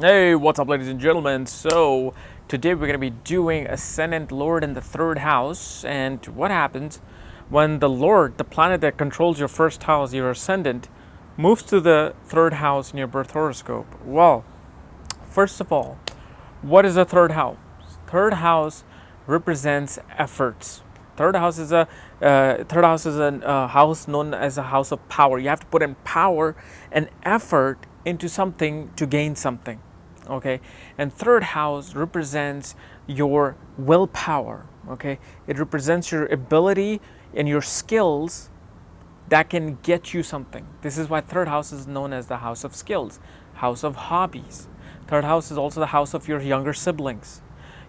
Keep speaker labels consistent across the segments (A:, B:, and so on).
A: Hey, what's up, ladies and gentlemen? So, today we're going to be doing Ascendant Lord in the third house. And what happens when the Lord, the planet that controls your first house, your Ascendant, moves to the third house in your birth horoscope? Well, first of all, what is the third house? Third house represents efforts. Third house is a house known as a house of power. You have to put in power and effort into something to gain something. Okay, and third house represents your willpower. Okay, it represents your ability and your skills that can get you something. This is why third house is known as the house of skills, house of hobbies. Third house is also the house of your younger siblings,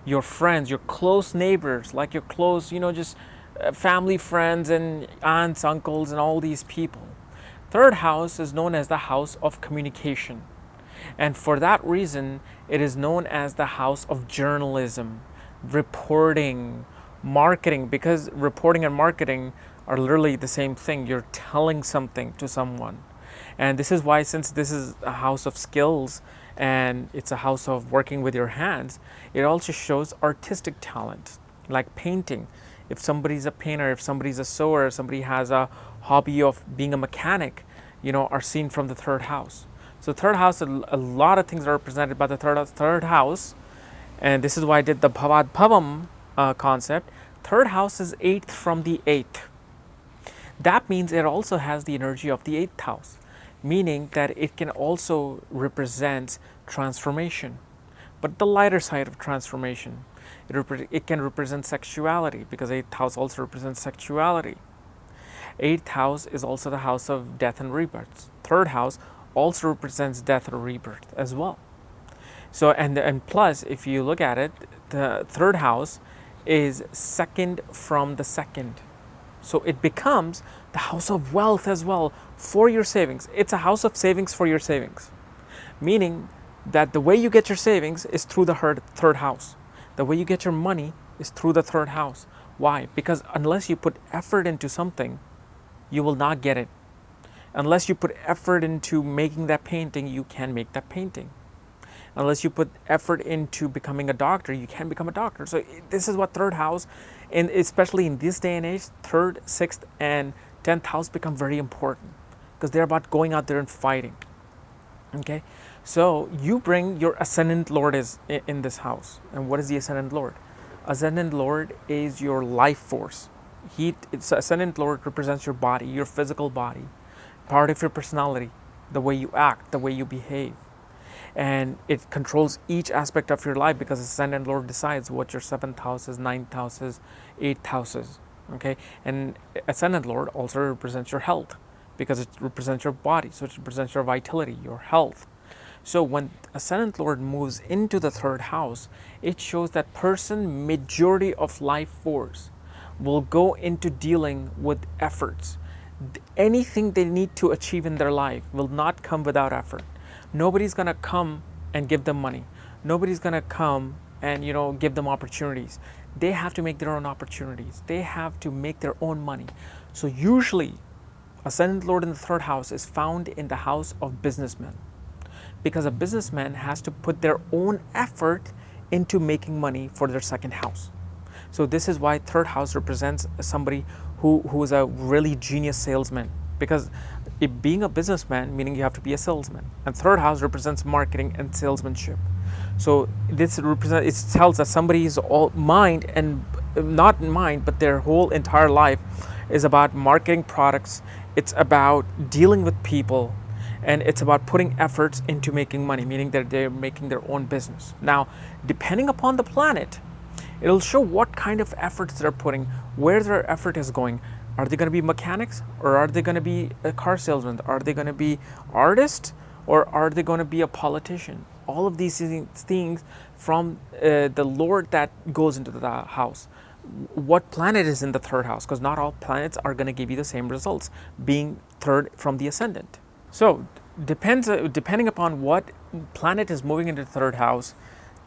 A: your friends, your close neighbors, like your close, just family friends and aunts, uncles, and all these people. Third house is known as the house of communication. And for that reason, it is known as the house of journalism, reporting, marketing, because reporting and marketing are literally the same thing. You're telling something to someone. And this is why, since this is a house of skills and it's a house of working with your hands, it also shows artistic talent, like painting. If somebody's a painter, if somebody's a sewer, somebody has a hobby of being a mechanic, are seen from the third house. So third house, a lot of things are represented by the third house, and this is why I did the Bhavad Bhavam concept. Third house is eighth from the eighth. That means it also has the energy of the eighth house, meaning that it can also represent transformation, but the lighter side of transformation. It can represent sexuality, because eighth house also represents sexuality. Eighth house is also the house of death and rebirth. Third house also represents death or rebirth as well. So, and plus, if you look at it, the third house is second from the second. So it becomes the house of wealth as well for your savings. It's a house of savings for your savings, meaning that the way you get your savings is through the third house. The way you get your money is through the third house. Why? Because unless you put effort into something, you will not get it. Unless you put effort into making that painting, you can make that painting. Unless you put effort into becoming a doctor, you can become a doctor. So this is what third house, and especially in this day and age, third, sixth, and 10th house become very important, because they're about going out there and fighting. Okay, so you bring your ascendant lord is in this house. And what is the ascendant lord? Ascendant lord is your life force. Ascendant lord represents your body, your physical body, part of your personality, the way you act, the way you behave. And it controls each aspect of your life, because ascendant lord decides what your 7th house is, 9th house is, 8th house is. Okay, and ascendant lord also represents your health, because it represents your body, so it represents your vitality, your health. So when ascendant lord moves into the third house, it shows that person majority of life force will go into dealing with efforts. Anything they need to achieve in their life will not come without effort. Nobody's going to come and give them money. Nobody's going to come and give them opportunities. They have to make their own opportunities. They have to make their own money. So usually ascendant lord in the third house is found in the house of businessmen, because a businessman has to put their own effort into making money for their second house. So this is why third house represents somebody who is a really genius salesman, because being a businessman, meaning you have to be a salesman, and third house represents marketing and salesmanship. So this it tells that somebody is all mind, and not mind, but their whole entire life is about marketing products. It's about dealing with people, and it's about putting efforts into making money, meaning that they're making their own business. Now, depending upon the planet, it'll show what kind of efforts they're putting, where their effort is going. Are they going to be mechanics, or are they going to be a car salesman? Are they going to be artists, or are they going to be a politician? All of these things from the Lord that goes into the house. What planet is in the third house? Because not all planets are going to give you the same results, being third from the ascendant. So depending upon what planet is moving into the third house,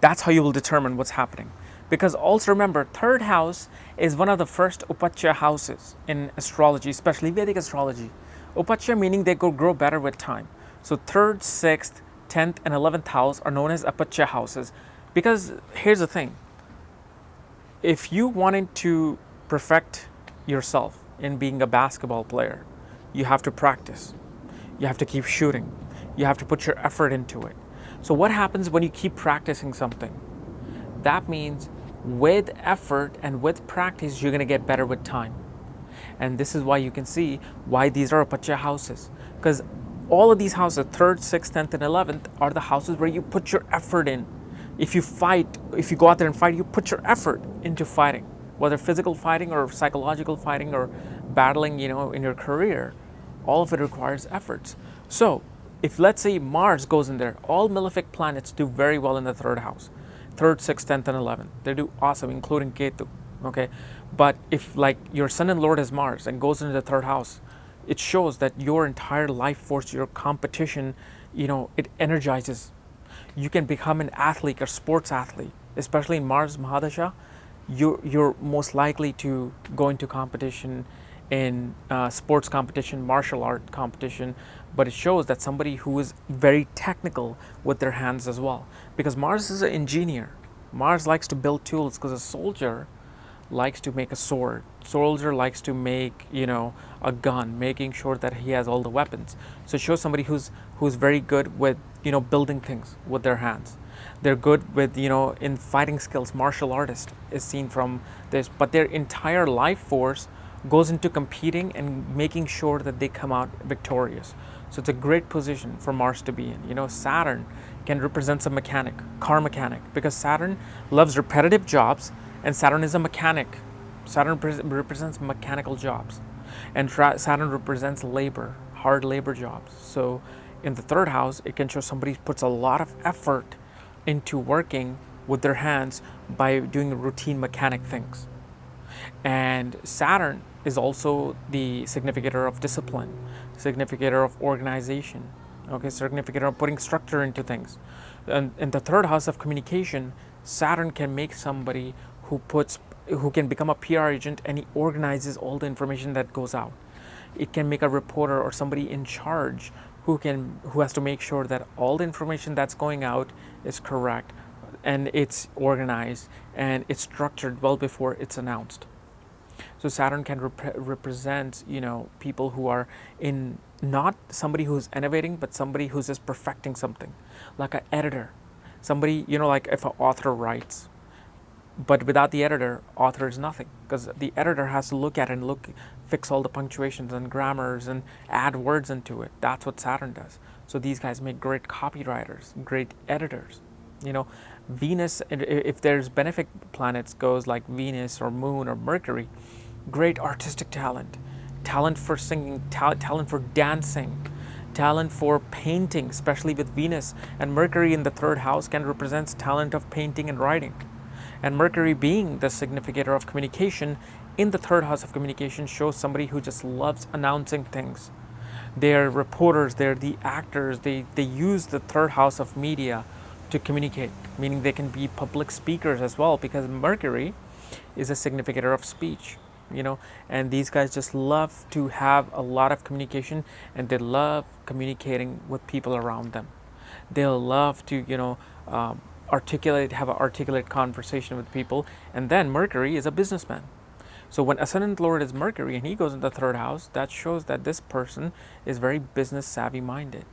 A: that's how you will determine what's happening. Because also remember, third house is one of the first Aperture houses in astrology, especially Vedic astrology. Aperture meaning they grow better with time. So third, sixth, 10th, and 11th house are known as Aperture Houses. Because here's the thing, if you wanted to perfect yourself in being a basketball player, you have to practice. You have to keep shooting. You have to put your effort into it. So what happens when you keep practicing something? That means with effort and with practice, you're going to get better with time. And this is why you can see why these are Aperture houses. Because all of these houses, 3rd, 6th, 10th, and 11th, are the houses where you put your effort in. If you fight, if you go out there and fight, you put your effort into fighting, whether physical fighting or psychological fighting or battling, in your career. All of it requires efforts. So if let's say Mars goes in there, all malefic planets do very well in the 3rd house. 3rd, 6th, 10th, and 11th. They do awesome, including Ketu. Okay. But if like your sun and Lord is Mars and goes into the 3rd house, it shows that your entire life force, your competition, it energizes. You can become an athlete or sports athlete, especially in Mars Mahadasha. You're most likely to go into competition in sports competition, martial art competition, but it shows that somebody who is very technical with their hands as well. Because Mars is an engineer. Mars likes to build tools because a soldier likes to make a sword. Soldier likes to make, a gun, making sure that he has all the weapons. So it shows somebody who's very good with, building things with their hands. They're good with, in fighting skills. Martial artist is seen from this, but their entire life force goes into competing and making sure that they come out victorious. So it's a great position for Mars to be in. Saturn can represent a mechanic, car mechanic, because Saturn loves repetitive jobs, and Saturn is a mechanic. Saturn represents mechanical jobs, and Saturn represents labor, hard labor jobs. So in the 3rd house, it can show somebody puts a lot of effort into working with their hands by doing routine mechanic things. And Saturn is also the significator of discipline, significator of organization, significator of putting structure into things. And in the 3rd house of communication, Saturn can make somebody who can become a PR agent, and he organizes all the information that goes out. It can make a reporter or somebody in charge who has to make sure that all the information that's going out is correct, and it's organized and it's structured well before it's announced. So Saturn can represent, people who are in, not somebody who's innovating, but somebody who's just perfecting something, like an editor. Somebody, like if an author writes, but without the editor, author is nothing, because the editor has to look at it and fix all the punctuations and grammars and add words into it. That's what Saturn does. So these guys make great copywriters, great editors. Venus, if there's benefic planets goes like Venus or Moon or Mercury, great artistic talent, talent for singing, talent for dancing, talent for painting, especially with Venus. And Mercury in the 3rd house can represent talent of painting and writing. And Mercury, being the significator of communication in the 3rd house of communication, shows somebody who just loves announcing things. They're reporters, they're the actors, they use the 3rd house of media to communicate, meaning they can be public speakers as well, because Mercury is a significator of speech, and these guys just love to have a lot of communication, and they love communicating with people around them. They'll love to, have an articulate conversation with people. And then Mercury is a businessman. So when ascendant Lord is Mercury and he goes into the 3rd house, that shows that this person is very business savvy minded.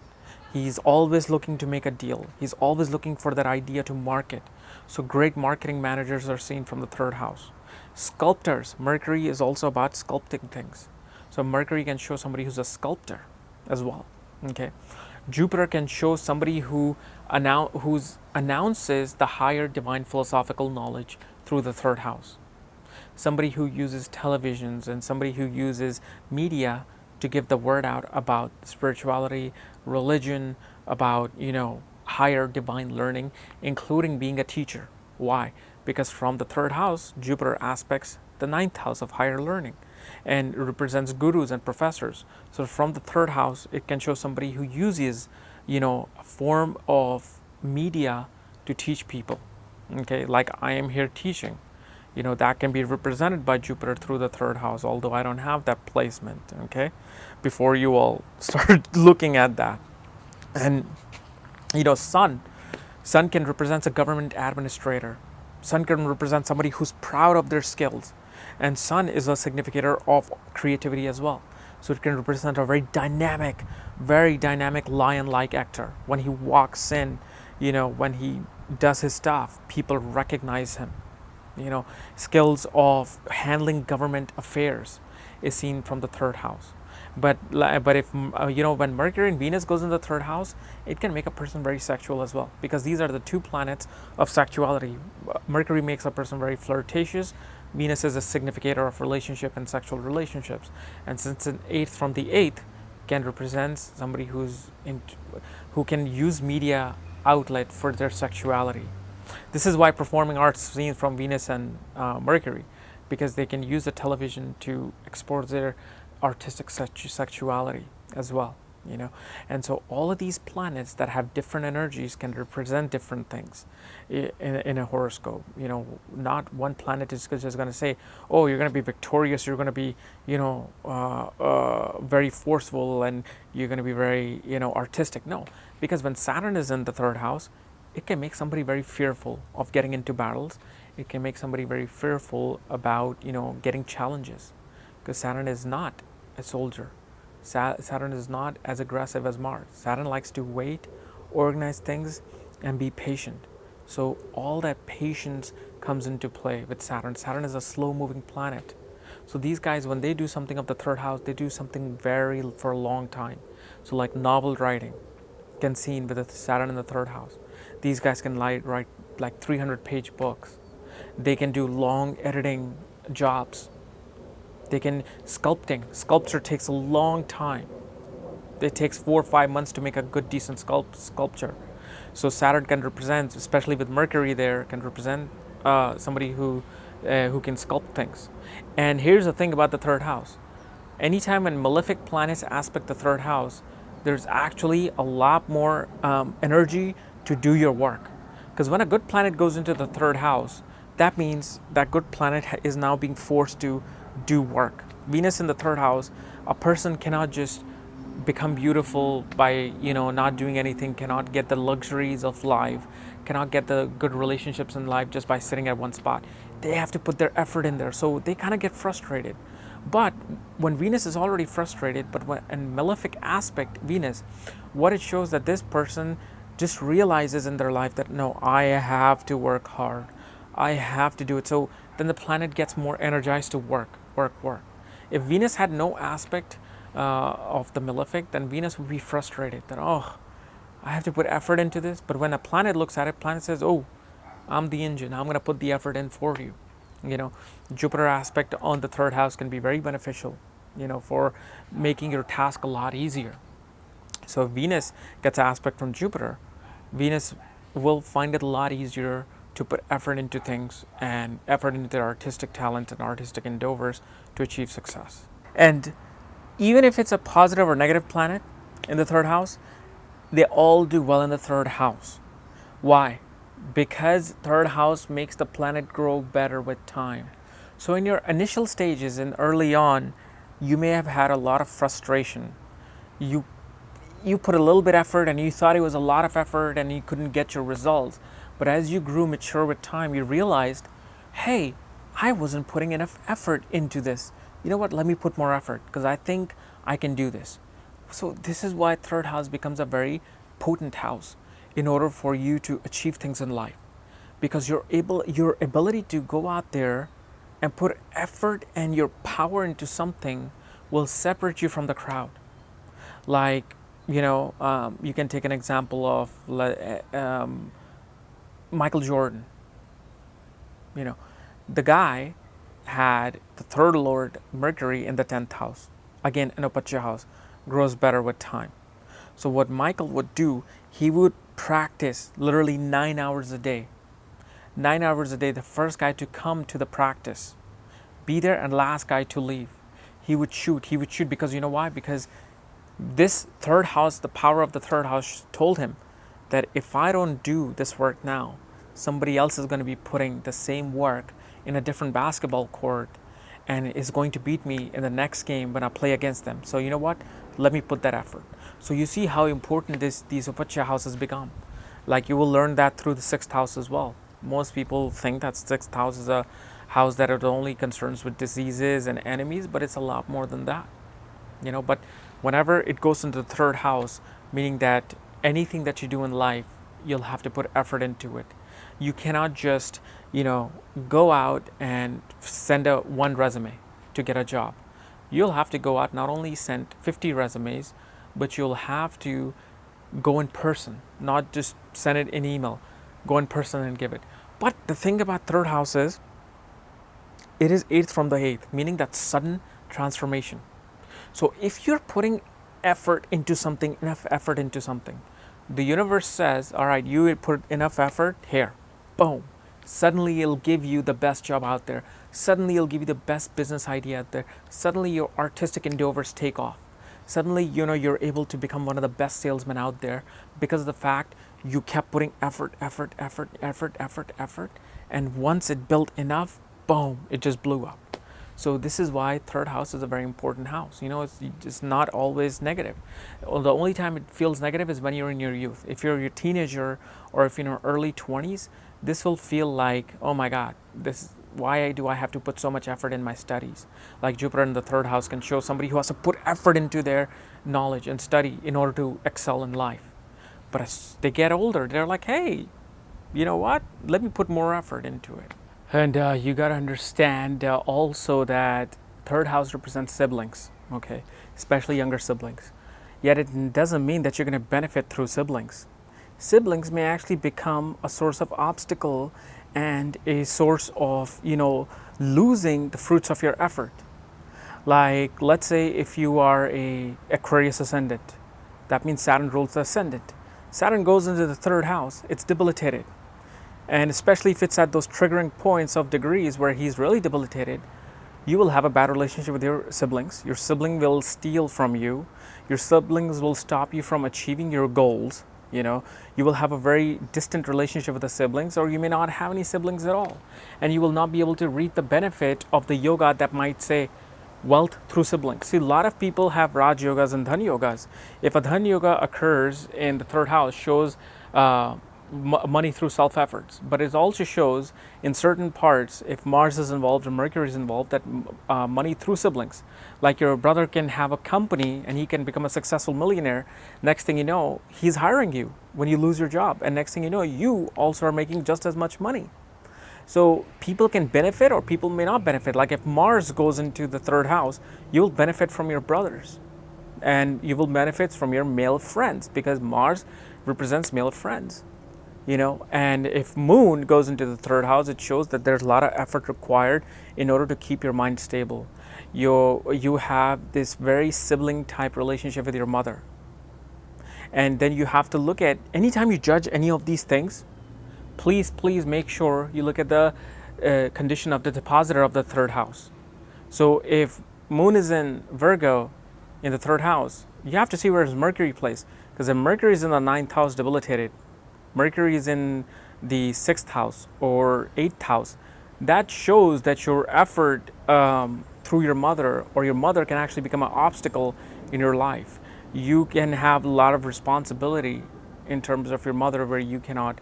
A: He's always looking to make a deal. He's always looking for that idea to market. So great marketing managers are seen from the 3rd house. Sculptors, Mercury is also about sculpting things. So Mercury can show somebody who's a sculptor as well. Okay. Jupiter can show somebody who announces the higher divine philosophical knowledge through the 3rd house. Somebody who uses televisions and somebody who uses media to give the word out about spirituality, religion, about, higher divine learning, including being a teacher. Why? Because from the 3rd house, Jupiter aspects the 9th house of higher learning and represents gurus and professors. So from the 3rd house, it can show somebody who uses, a form of media to teach people. Okay, like I am here teaching. That can be represented by Jupiter through the 3rd house, although I don't have that placement, okay? Before you all start looking at that. And Sun can represent a government administrator. Sun can represent somebody who's proud of their skills. And Sun is a significator of creativity as well. So it can represent a very dynamic lion-like actor. When he walks in, when he does his stuff, people recognize him. Skills of handling government affairs is seen from the third house. But if when Mercury and Venus goes in the third house, it can make a person very sexual as well, because these are the two planets of sexuality. Mercury makes a person very flirtatious. Venus is a significator of relationship and sexual relationships, and since an eighth from the eighth can represent somebody who can use media outlet for their sexuality. This is why performing arts seen from Venus and Mercury, because they can use the television to explore their artistic sexuality as well. And so all of these planets that have different energies can represent different things in a horoscope. Not one planet is just going to say, oh, you're going to be victorious, you're going to be very forceful, and you're going to be very artistic. No, because when Saturn is in the third house, it can make somebody very fearful of getting into battles. It can make somebody very fearful about getting challenges, because Saturn is not a soldier. Saturn is not as aggressive as Mars. Saturn likes to wait, organize things, and be patient. So all that patience comes into play with Saturn. Saturn is a slow-moving planet. So these guys, when they do something of the third house, they do something for a long time. So like novel writing can be seen with Saturn in the third house. These guys can write like 300-page books. They can do long editing jobs. They can sculpture takes a long time. It takes 4 or 5 months to make a good, decent sculpture. So Saturn can represent, especially with Mercury there, can represent somebody who can sculpt things. And here's the thing about the third house. Anytime when malefic planets aspect the third house, there's actually a lot more energy to do your work. Because when a good planet goes into the third house, that means that good planet is now being forced to do work. Venus in the third house, a person cannot just become beautiful by not doing anything, cannot get the luxuries of life, cannot get the good relationships in life just by sitting at one spot. They have to put their effort in there, so they kind of get frustrated. But when Venus is already frustrated, but when in malefic aspect Venus, what it shows that this person just realizes in their life that no, I have to work hard, I have to do it. So then the planet gets more energized to work. If Venus had no aspect of the malefic, then Venus would be frustrated that, oh, I have to put effort into this. But when a planet looks at it, planet says, oh, I'm the engine, I'm going to put the effort in for you. Jupiter aspect on the third house can be very beneficial, for making your task a lot easier. So if Venus gets aspect from Jupiter, Venus will find it a lot easier to put effort into things and effort into their artistic talent and artistic endeavors to achieve success. And even if it's a positive or negative planet in the third house, they all do well in the third house. Why? Because third house makes the planet grow better with time. So in your initial stages and early on, you may have had a lot of frustration. You put a little bit effort and you thought it was a lot of effort and you couldn't get your results. But as you grew mature with time, you realized, hey, I wasn't putting enough effort into this. You know what? Let me put more effort because I think I can do this. So this is why third house becomes a very potent house in order for you to achieve things in life, because your ability to go out there and put effort and your power into something will separate you from the crowd. Like, you can take an example of Michael Jordan. The guy had the third lord Mercury in the 10th house. Again, an Aperture house grows better with time. So what Michael would do, he would practice literally 9 hours a day. 9 hours a day, the first guy to come to the practice, be there, and last guy to leave. He would shoot because you know why? Because this third house, the power of the third house told him that if I don't do this work now, somebody else is going to be putting the same work in a different basketball court and is going to beat me in the next game when I play against them. So you know what? Let me put that effort. So you see how important these Aperture houses become. Like you will learn that through the sixth house as well. Most people think that sixth house is a house that it only concerns with diseases and enemies, but it's a lot more than that. But whenever it goes into the third house, meaning that anything that you do in life, you'll have to put effort into it. You cannot just, go out and send one resume to get a job. You'll have to go out, not only send 50 resumes, but you'll have to go in person, not just send it in email. Go in person and give it. But the thing about third house is, it is eighth from the eighth, meaning that sudden transformation. So if you're putting effort into something, enough effort into something, the universe says, all right, you put enough effort here, boom. Suddenly it'll give you the best job out there. Suddenly it'll give you the best business idea out there. Suddenly your artistic endeavors take off. Suddenly, you're able to become one of the best salesmen out there because of the fact you kept putting effort. And once it built enough, boom, it just blew up. So this is why third house is a very important house. It's not always negative. The only time it feels negative is when you're in your youth. If you're a teenager or if you're in your early 20s, this will feel like, oh my God, why do I have to put so much effort in my studies? Like Jupiter in the third house can show somebody who has to put effort into their knowledge and study in order to excel in life. But as they get older, they're like, hey, you know what? Let me put more effort into it. And you got to understand also that third house represents siblings, okay? Especially younger siblings. Yet it doesn't mean that you're going to benefit through siblings. Siblings may actually become a source of obstacle and a source of, losing the fruits of your effort. Like, let's say if you are a Aquarius ascendant, that means Saturn rules the ascendant. Saturn goes into the third house, it's debilitated. And especially if it's at those triggering points of degrees where he's really debilitated, you will have a bad relationship with your siblings. Your sibling will steal from you. Your siblings will stop you from achieving your goals. You will have a very distant relationship with the siblings, or you may not have any siblings at all. And you will not be able to reap the benefit of the yoga that might say wealth through siblings. See, a lot of people have Raj yogas and Dhan yogas. If a Dhan yoga occurs in the third house, shows money through self-efforts, but it also shows in certain parts, if Mars is involved or Mercury is involved, that money through siblings. Like your brother can have a company and he can become a successful millionaire. Next thing you know, he's hiring you when you lose your job, and next thing you know, you also are making just as much money. So people can benefit or people may not benefit. Like if Mars goes into the third house, you will benefit from your brothers and you will benefit from your male friends because Mars represents male friends. And if Moon goes into the third house, it shows that there's a lot of effort required in order to keep your mind stable. You have this very sibling type relationship with your mother. And then you have to look at, anytime you judge any of these things, please make sure you look at the condition of the depositor of the third house. So if Moon is in Virgo in the third house, you have to see where is Mercury placed. Because if Mercury is in the ninth house debilitated, Mercury is in the sixth house or eighth house, that shows that your effort through your mother or your mother can actually become an obstacle in your life. You can have a lot of responsibility in terms of your mother where you cannot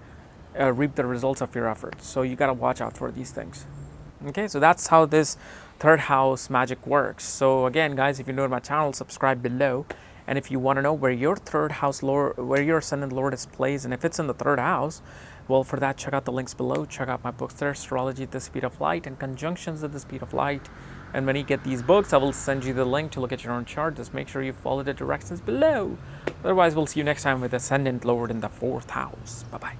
A: reap the results of your efforts. So you got to watch out for these things. Okay, so that's how this third house magic works. So again, guys, if you're new to my channel, subscribe below. And if you want to know where your third house lord, where your ascendant lord is placed, and if it's in the third house, well, for that, check out the links below. Check out my books there, Astrology at the Speed of Light and Conjunctions at the Speed of Light. And when you get these books, I will send you the link to look at your own chart. Just make sure you follow the directions below. Otherwise, we'll see you next time with Ascendant Lord in the fourth house. Bye-bye.